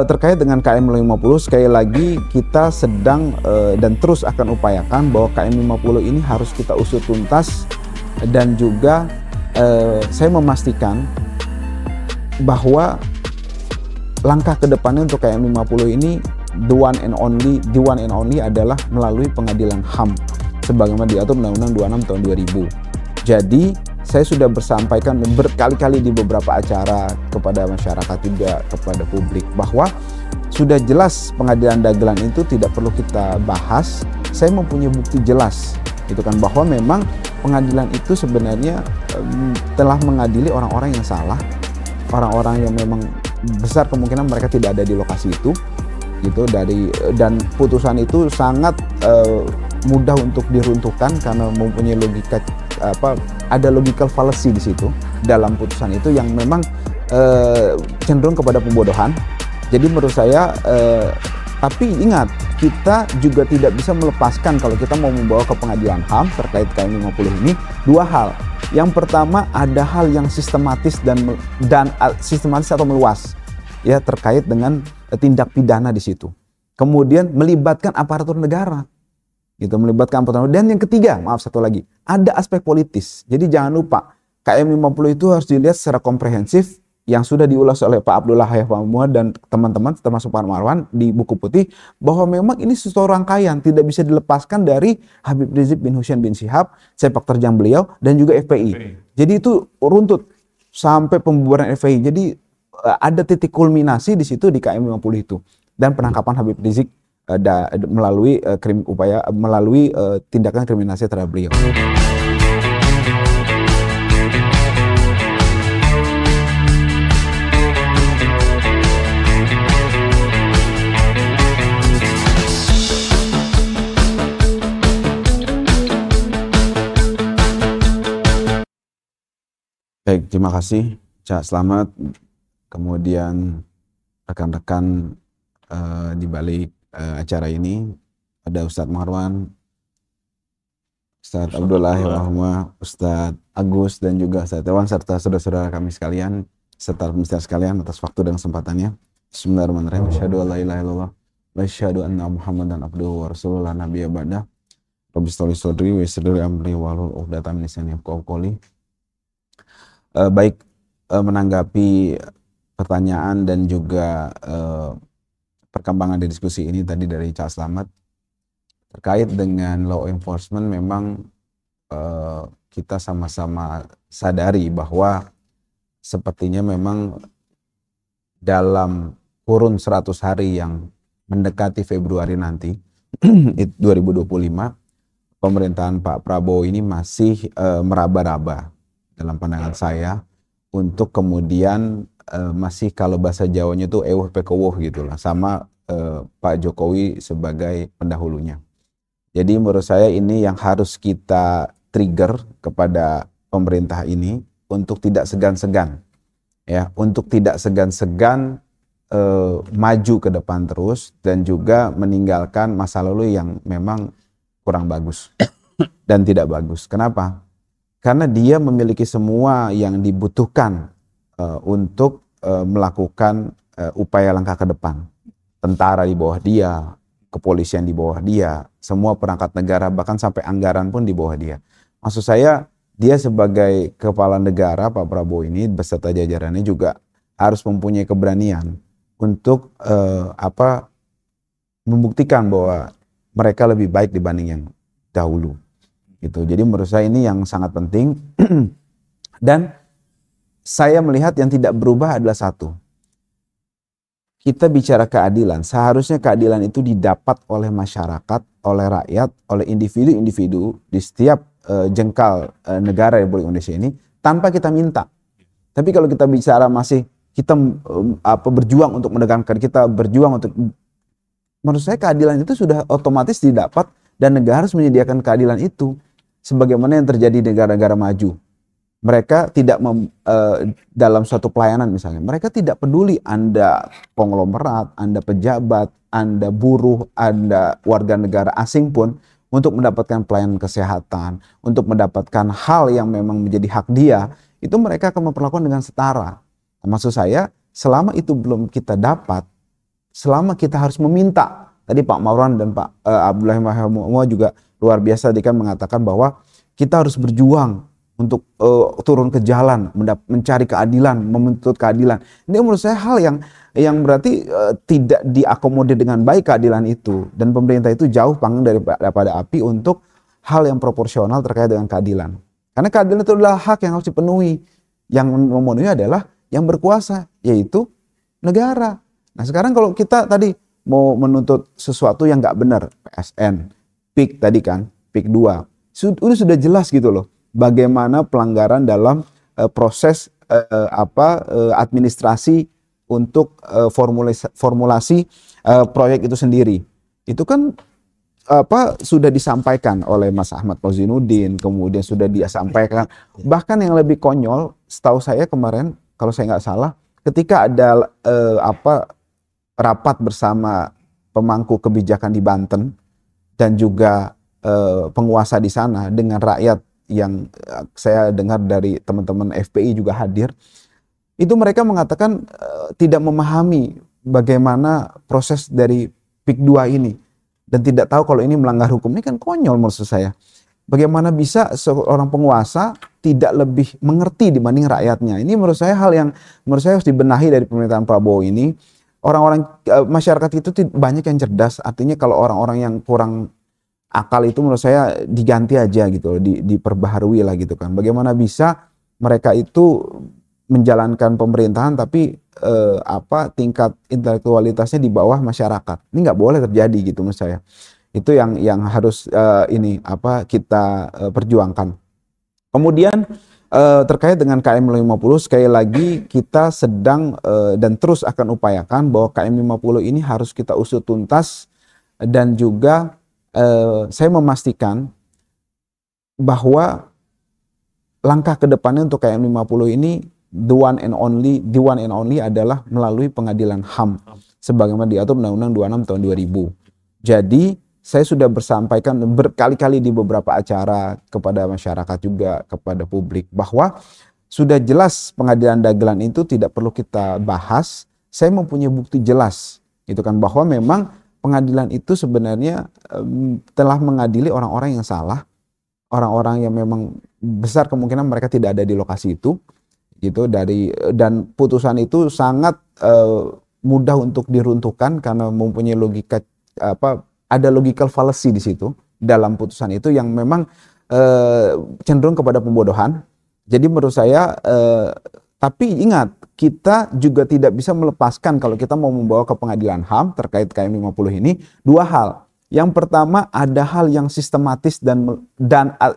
Terkait dengan KM 50, sekali lagi kita sedang dan terus akan upayakan bahwa KM 50 ini harus kita usut tuntas, dan juga saya memastikan bahwa langkah kedepannya untuk KM 50 ini the one and only adalah melalui pengadilan HAM sebagaimana diatur Undang-Undang 26 tahun 2000. Jadi saya sudah bersampaikan berkali-kali di beberapa acara kepada masyarakat juga kepada publik bahwa sudah jelas pengadilan dagelan itu tidak perlu kita bahas. Saya mempunyai bukti jelas itu kan bahwa memang pengadilan itu sebenarnya telah mengadili orang-orang yang salah, orang-orang yang memang besar kemungkinan mereka tidak ada di lokasi itu gitu, dan putusan itu sangat mudah untuk diruntuhkan karena mempunyai logika ada logical fallacy di situ dalam putusan itu yang memang cenderung kepada pembodohan. Jadi menurut saya, tapi ingat, kita juga tidak bisa melepaskan kalau kita mau membawa ke pengadilan HAM terkait KM 50 ini dua hal. Yang pertama, ada hal yang sistematis dan sistematis atau meluas ya terkait dengan tindak pidana di situ. Kemudian melibatkan aparatur negara. Gitu, melibatkan aparatur. Dan yang ketiga, maaf satu lagi, ada aspek politis. Jadi jangan lupa, KM 50 itu harus dilihat secara komprehensif yang sudah diulas oleh Pak Abdullah Hayah Muhammad dan teman-teman termasuk Pak Marwan di buku putih, bahwa memang ini sesuatu rangkaian, tidak bisa dilepaskan dari Habib Rizik bin Hussein bin Syihab, sepak terjang beliau, dan juga FPI. Jadi itu runtut sampai pembubaran FPI. Jadi ada titik kulminasi di situ di KM 50 itu, dan penangkapan Habib Rizik melalui tindakan kriminalisasi terhadap beliau. Baik, terima kasih Cak Slamet, kemudian rekan-rekan di balik acara ini ada Ustadz Marwan, Ustadz Abdullah Muhammad, Ustadz Agus, dan juga Ustadz Tewan, serta saudara-saudara kami sekalian, serta pemirsa sekalian atas waktu dan kesempatannya. Bismillahirrahmanirrahim. Asyhadu an la ilaha illallah wa asyhadu anna Muhammadan abduhu wa rasuluhu la nabiyya ba'dah. Rabbi sholli sadri wa yassir li amri wahlul 'uqdatam min lisani yafqahu qawli. Baik, menanggapi pertanyaan dan juga perkembangan di diskusi ini tadi dari Cak Slamet terkait dengan law enforcement, memang kita sama-sama sadari bahwa sepertinya memang dalam kurun 100 hari yang mendekati Februari nanti 2025, pemerintahan Pak Prabowo ini masih meraba-raba dalam pandangan saya untuk kemudian masih, kalau bahasa Jawanya itu ewuh pekewuh gitulah, sama Pak Jokowi sebagai pendahulunya. Jadi menurut saya ini yang harus kita trigger kepada pemerintah ini untuk tidak segan-segan ya, untuk tidak segan-segan maju ke depan terus, dan juga meninggalkan masa lalu yang memang kurang bagus dan tidak bagus. Kenapa? Karena dia memiliki semua yang dibutuhkan untuk melakukan upaya langkah ke depan. Tentara di bawah dia, kepolisian di bawah dia, semua perangkat negara, bahkan sampai anggaran pun di bawah dia. Maksud saya, dia sebagai kepala negara, Pak Prabowo ini beserta jajarannya juga harus mempunyai keberanian untuk membuktikan bahwa mereka lebih baik dibanding yang dahulu. Gitu. Jadi menurut saya ini yang sangat penting. Dan saya melihat yang tidak berubah adalah satu. Kita bicara keadilan, seharusnya keadilan itu didapat oleh masyarakat, oleh rakyat, oleh individu-individu di setiap jengkal negara Republik Indonesia ini tanpa kita minta. Tapi kalau kita bicara masih kita berjuang untuk menegakkan, kita berjuang untuk, menurut saya keadilan itu sudah otomatis didapat, dan negara harus menyediakan keadilan itu. Sebagaimana yang terjadi di negara-negara maju. Mereka tidak dalam suatu pelayanan misalnya, mereka tidak peduli Anda konglomerat, Anda pejabat, Anda buruh, Anda warga negara asing pun, untuk mendapatkan pelayanan kesehatan, untuk mendapatkan hal yang memang menjadi hak dia, itu mereka akan memperlakukan dengan setara. Maksud saya, selama itu belum kita dapat, selama kita harus meminta. Tadi Pak Marwan dan Pak Abdullah Mahmud juga luar biasa tadi kan mengatakan bahwa kita harus berjuang untuk turun ke jalan, mencari keadilan, menuntut keadilan. Ini menurut saya hal yang berarti tidak diakomodir dengan baik keadilan itu, dan pemerintah itu jauh panggang daripada api untuk hal yang proporsional terkait dengan keadilan. Karena keadilan itu adalah hak yang harus dipenuhi. Yang memenuhi adalah yang berkuasa, yaitu negara. Nah sekarang kalau kita tadi mau menuntut sesuatu yang nggak benar, PSN, PIK tadi kan, PIK 2, sudah jelas gitu loh. Bagaimana pelanggaran dalam proses administrasi untuk formulasi proyek itu sendiri. Itu kan sudah disampaikan oleh Mas Ahmad Fauzinuddin, kemudian sudah disampaikan. Bahkan yang lebih konyol, setahu saya kemarin, kalau saya nggak salah, ketika ada rapat bersama pemangku kebijakan di Banten dan juga penguasa di sana dengan rakyat yang saya dengar dari teman-teman FPI juga hadir, itu mereka mengatakan tidak memahami bagaimana proses dari PIK 2 ini dan tidak tahu kalau ini melanggar hukum. Ini kan konyol menurut saya. Bagaimana bisa seorang penguasa tidak lebih mengerti dibanding rakyatnya? Ini menurut saya hal yang menurut saya harus dibenahi dari pemerintahan Prabowo ini. Orang-orang masyarakat itu banyak yang cerdas, artinya kalau orang-orang yang kurang akal itu menurut saya diganti aja gitu, diperbaharui lah gitu kan. Bagaimana bisa mereka itu menjalankan pemerintahan tapi tingkat intelektualitasnya di bawah masyarakat. Ini nggak boleh terjadi gitu menurut saya. Itu yang harus kita perjuangkan. Kemudian terkait dengan KM 50, sekali lagi kita sedang dan terus akan upayakan bahwa KM 50 ini harus kita usut tuntas, dan juga saya memastikan bahwa langkah kedepannya untuk KM 50 ini the one and only adalah melalui pengadilan HAM sebagaimana diatur Undang-Undang 26 tahun 2000. Jadi saya sudah bersampaikan berkali-kali di beberapa acara kepada masyarakat juga kepada publik bahwa sudah jelas pengadilan dagelan itu tidak perlu kita bahas. Saya mempunyai bukti jelas gitu kan, bahwa memang pengadilan itu sebenarnya telah mengadili orang-orang yang salah, orang-orang yang memang besar kemungkinan mereka tidak ada di lokasi itu, gitu, dan putusan itu sangat mudah untuk diruntuhkan karena mempunyai logika ada logical fallacy di situ dalam putusan itu yang memang cenderung kepada pembodohan. Jadi menurut saya, tapi ingat, kita juga tidak bisa melepaskan kalau kita mau membawa ke pengadilan HAM terkait KM 50 ini dua hal. Yang pertama, ada hal yang sistematis dan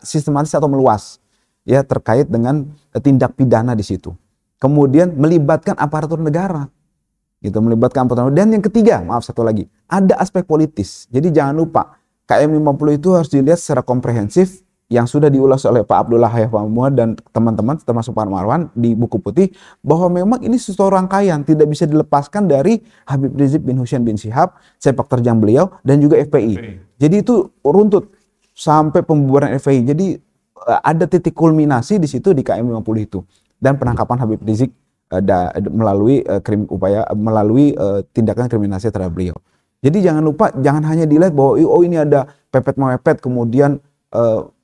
sistematis atau meluas ya terkait dengan tindak pidana di situ. Kemudian melibatkan aparatur negara. Gitu, melibatkan aparatur negara. Dan yang ketiga, maaf satu lagi, ada aspek politis. Jadi jangan lupa, KM 50 itu harus dilihat secara komprehensif, yang sudah diulas oleh Pak Abdullah Mahmud dan teman-teman termasuk Pak Marwan di buku putih, bahwa memang ini sesuatu rangkaian, tidak bisa dilepaskan dari Habib Rizik bin Hussein bin Syihab, sepak terjang beliau, dan juga FPI. Jadi itu runtut sampai pembubaran FPI. Jadi ada titik kulminasi di situ di KM 50 itu, dan penangkapan Habib Rizik melalui tindakan kriminalisasi terhadap beliau. Jadi jangan lupa, jangan hanya dilihat bahwa ini ada pepet mepet kemudian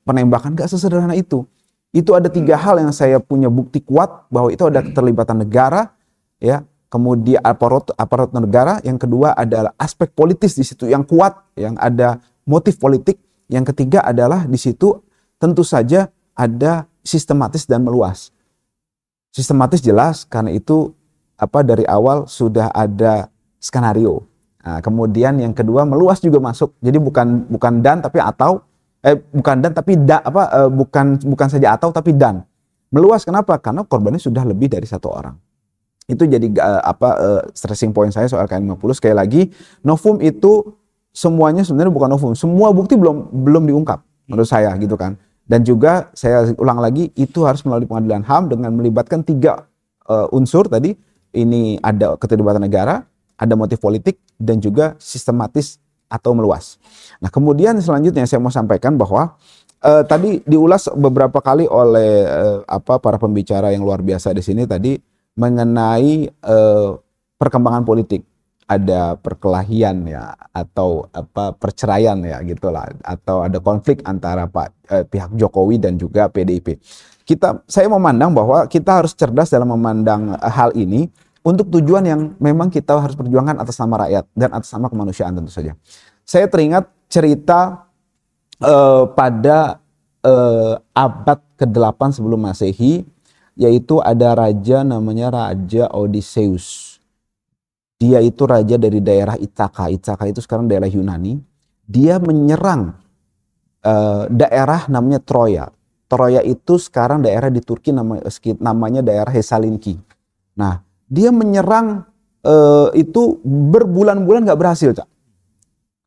penembakan, gak sesederhana itu. Itu ada tiga hal yang saya punya bukti kuat bahwa itu ada keterlibatan negara, ya, kemudian aparat negara, yang kedua adalah aspek politis di situ yang kuat, yang ada motif politik, yang ketiga adalah di situ tentu saja ada sistematis dan meluas. Sistematis jelas karena itu dari awal sudah ada skenario. Nah, kemudian yang kedua meluas juga masuk. Jadi bukan dan tapi atau bukan dan tapi bukan saja atau tapi dan. Meluas kenapa? Karena korbannya sudah lebih dari satu orang. Itu jadi stressing point saya soal KM 50. Sekali lagi, novum itu semuanya sebenarnya bukan novum. Semua bukti belum diungkap menurut saya gitu kan. Dan juga saya ulang lagi, itu harus melalui pengadilan HAM dengan melibatkan tiga unsur tadi. Ini ada keterlibatan negara, ada motif politik, dan juga sistematis atau meluas. Nah kemudian selanjutnya saya mau sampaikan bahwa tadi diulas beberapa kali oleh para pembicara yang luar biasa di sini tadi, mengenai perkembangan politik. Ada perkelahian ya, atau apa perceraian ya gitulah, atau ada konflik antara pihak Jokowi dan juga PDIP. Saya memandang bahwa kita harus cerdas dalam memandang hal ini untuk tujuan yang memang kita harus perjuangkan atas nama rakyat dan atas nama kemanusiaan tentu saja. Saya teringat cerita pada abad ke-8 sebelum Masehi, yaitu ada raja namanya Raja Odysseus. Dia itu raja dari daerah Ithaka. Ithaka itu sekarang daerah Yunani. Dia menyerang daerah namanya Troya. Troya itu sekarang daerah di Turki, namanya daerah Thessaloniki. Nah, dia menyerang itu berbulan-bulan gak berhasil, Cak.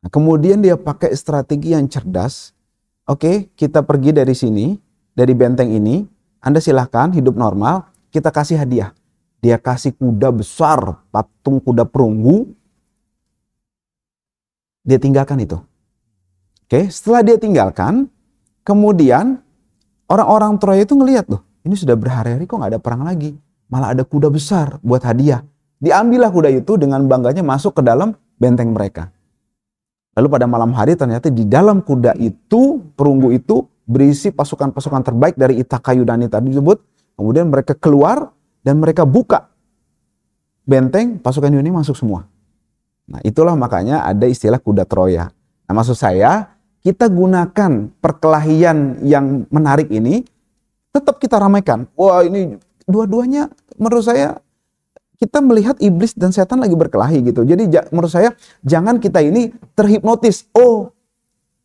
Nah, kemudian dia pakai strategi yang cerdas. Oke, kita pergi dari sini, dari benteng ini. Anda silahkan hidup normal, kita kasih hadiah. Dia kasih kuda besar, patung kuda perunggu. Dia tinggalkan itu. Oke, setelah dia tinggalkan, kemudian orang-orang Troya itu ngelihat loh, ini sudah berhari-hari kok nggak ada perang lagi. Malah ada kuda besar buat hadiah. Diambillah kuda itu dengan bangganya masuk ke dalam benteng mereka. Lalu pada malam hari ternyata di dalam kuda itu, perunggu itu berisi pasukan-pasukan terbaik dari Ithaka Yunani tadi disebut. Kemudian mereka keluar dan mereka buka benteng, pasukan Yunani masuk semua. Nah, itulah makanya ada istilah kuda Troya. Nah, maksud saya, kita gunakan perkelahian yang menarik ini, tetap kita ramaikan. Wah, ini dua-duanya menurut saya, kita melihat iblis dan setan lagi berkelahi gitu. Jadi menurut saya, jangan kita ini terhipnotis. Oh,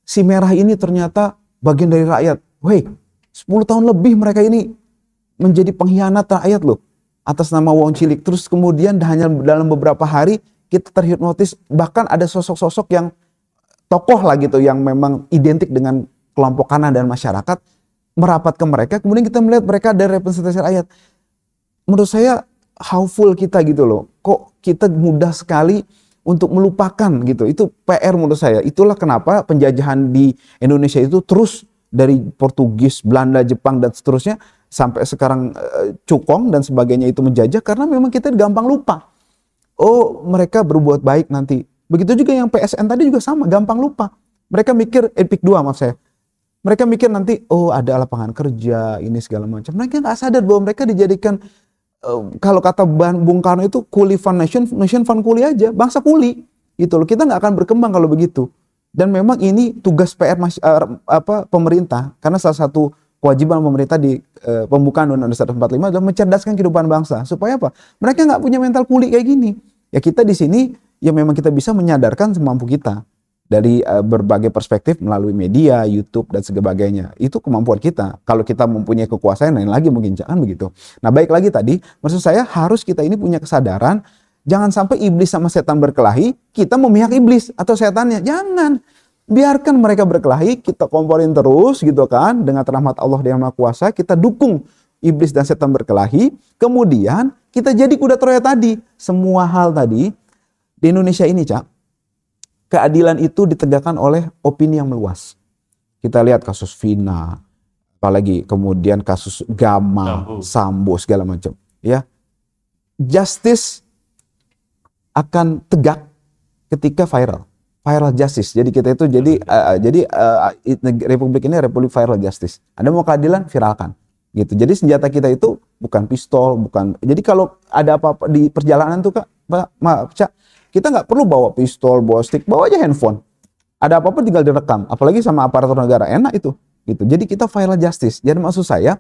si merah ini ternyata bagian dari rakyat. Weh, 10 tahun lebih mereka ini menjadi pengkhianat rakyat loh, atas nama wong cilik. Terus kemudian hanya dalam beberapa hari kita terhipnotis. Bahkan ada sosok-sosok yang tokoh lah gitu, yang memang identik dengan kelompok kanan dan masyarakat, merapat ke mereka. Kemudian kita melihat mereka ada representasi rakyat. Menurut saya how full kita gitu loh. Kok kita mudah sekali untuk melupakan gitu. Itu PR menurut saya. Itulah kenapa penjajahan di Indonesia itu terus dari Portugis, Belanda, Jepang dan seterusnya sampai sekarang cukong dan sebagainya itu menjajah, karena memang kita gampang lupa. Oh, mereka berbuat baik nanti. Begitu juga yang PSN tadi juga sama, gampang lupa. Mereka mikir, PIK 2 maaf saya. Mereka mikir nanti, oh ada lapangan kerja, ini segala macam. Mereka nggak sadar bahwa mereka dijadikan, kalau kata Bung Karno itu kuli fund nation fund kuli aja, bangsa kuli. Gitu loh. Kita nggak akan berkembang kalau begitu. Dan memang ini tugas PR pemerintah, karena salah satu kewajiban pemerintah di pembukaan Undang-Undang 145 adalah mencerdaskan kehidupan bangsa. Supaya apa? Mereka nggak punya mental kuli kayak gini. Ya kita di sini ya memang kita bisa menyadarkan semampu kita dari berbagai perspektif melalui media, YouTube dan sebagainya. Itu kemampuan kita. Kalau kita mempunyai kekuasaan lain lagi mungkin jangan begitu. Nah, baik lagi tadi, maksud saya harus kita ini punya kesadaran, jangan sampai iblis sama setan berkelahi, kita memihak iblis atau setannya. Jangan. Biarkan mereka berkelahi, kita komporin terus gitu kan, dengan rahmat Allah yang Maha Kuasa, kita dukung iblis dan setan berkelahi, kemudian kita jadi kuda Troya tadi. Semua hal tadi di Indonesia ini, Cak, keadilan itu ditegakkan oleh opini yang meluas. Kita lihat kasus Vina, apalagi kemudian kasus Gama, Sambo segala macam, ya. Justice akan tegak ketika viral justice. Jadi kita itu Republik ini Republik viral justice. Anda mau keadilan, viralkan. Gitu. Jadi senjata kita itu bukan pistol, bukan. Jadi kalau ada apa-apa di perjalanan tuh Kak, Cak, kita nggak perlu bawa pistol, bawa stick, bawa aja handphone. Ada apa-apa tinggal direkam. Apalagi sama aparatur negara, enak itu. Gitu. Jadi kita viral justice. Jadi maksud saya,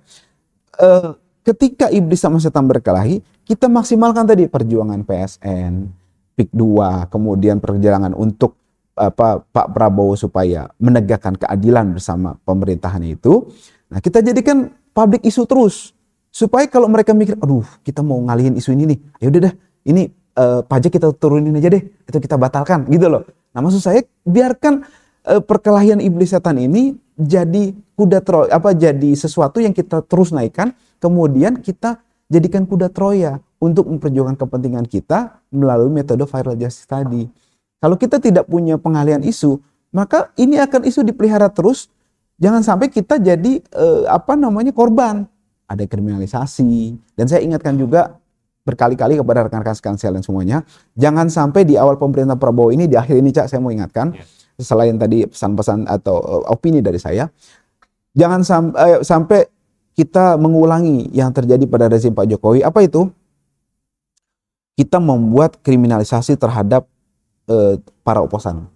ketika iblis sama setan berkelahi, kita maksimalkan tadi perjuangan PSN, PIK 2, kemudian perjuangan untuk Pak Prabowo supaya menegakkan keadilan bersama pemerintahannya itu. Nah, kita jadikan public issue terus. Supaya kalau mereka mikir, aduh kita mau ngalihin isu ini nih, ya udah dah, ini pajak kita turunin aja deh, itu kita batalkan gitu loh. Nah, maksud saya biarkan perkelahian iblis setan ini jadi jadi sesuatu yang kita terus naikkan, kemudian kita jadikan kuda Troya untuk memperjuangkan kepentingan kita melalui metode viral justice tadi. Kalau kita tidak punya pengalihan isu, maka ini akan isu dipelihara terus. Jangan sampai kita jadi korban. Ada kriminalisasi. Dan saya ingatkan juga berkali-kali kepada rekan-rekan sekalian semuanya, jangan sampai di awal pemerintahan Prabowo ini, di akhir ini Cak, saya mau ingatkan, selain tadi pesan-pesan atau opini dari saya, jangan sampai kita mengulangi yang terjadi pada rezim Pak Jokowi. Apa itu? Kita membuat kriminalisasi terhadap para oposan.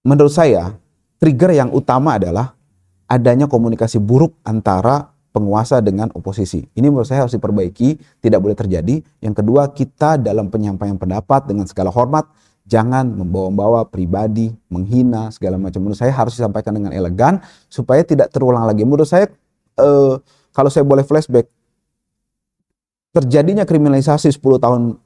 Menurut saya, trigger yang utama adalah adanya komunikasi buruk antara penguasa dengan oposisi. Ini menurut saya harus diperbaiki, tidak boleh terjadi. Yang kedua, kita dalam penyampaian pendapat dengan segala hormat, jangan membawa-bawa pribadi, menghina, segala macam. Menurut saya harus disampaikan dengan elegan, supaya tidak terulang lagi. Menurut saya, kalau saya boleh flashback, terjadinya kriminalisasi 10 tahun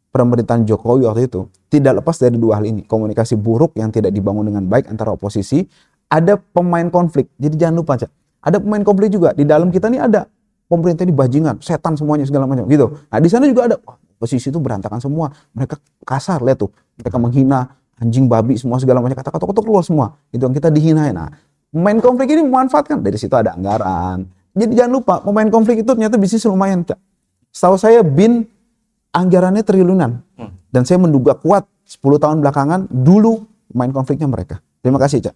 pemerintahan Jokowi waktu itu tidak lepas dari dua hal ini. Komunikasi buruk yang tidak dibangun dengan baik antara oposisi, ada pemain konflik. Jadi jangan lupa, Cak, ada pemain konflik juga. Di dalam kita ini ada pemerintah ini bajingan, setan semuanya segala macam gitu. Nah, di sana juga ada oposisi itu berantakan semua. Mereka kasar, lihat tuh. Mereka menghina anjing, babi, semua segala macam, kata-kata kotor keluar semua. Itu yang kita dihinain. Nah, pemain konflik ini memanfaatkan, dari situ ada anggaran. Jadi jangan lupa, pemain konflik itu ternyata bisnis lumayan, Cak. Setahu saya BIN anggarannya triliunan. Dan saya menduga kuat 10 tahun belakangan dulu main konfliknya mereka. Terima kasih, Cak.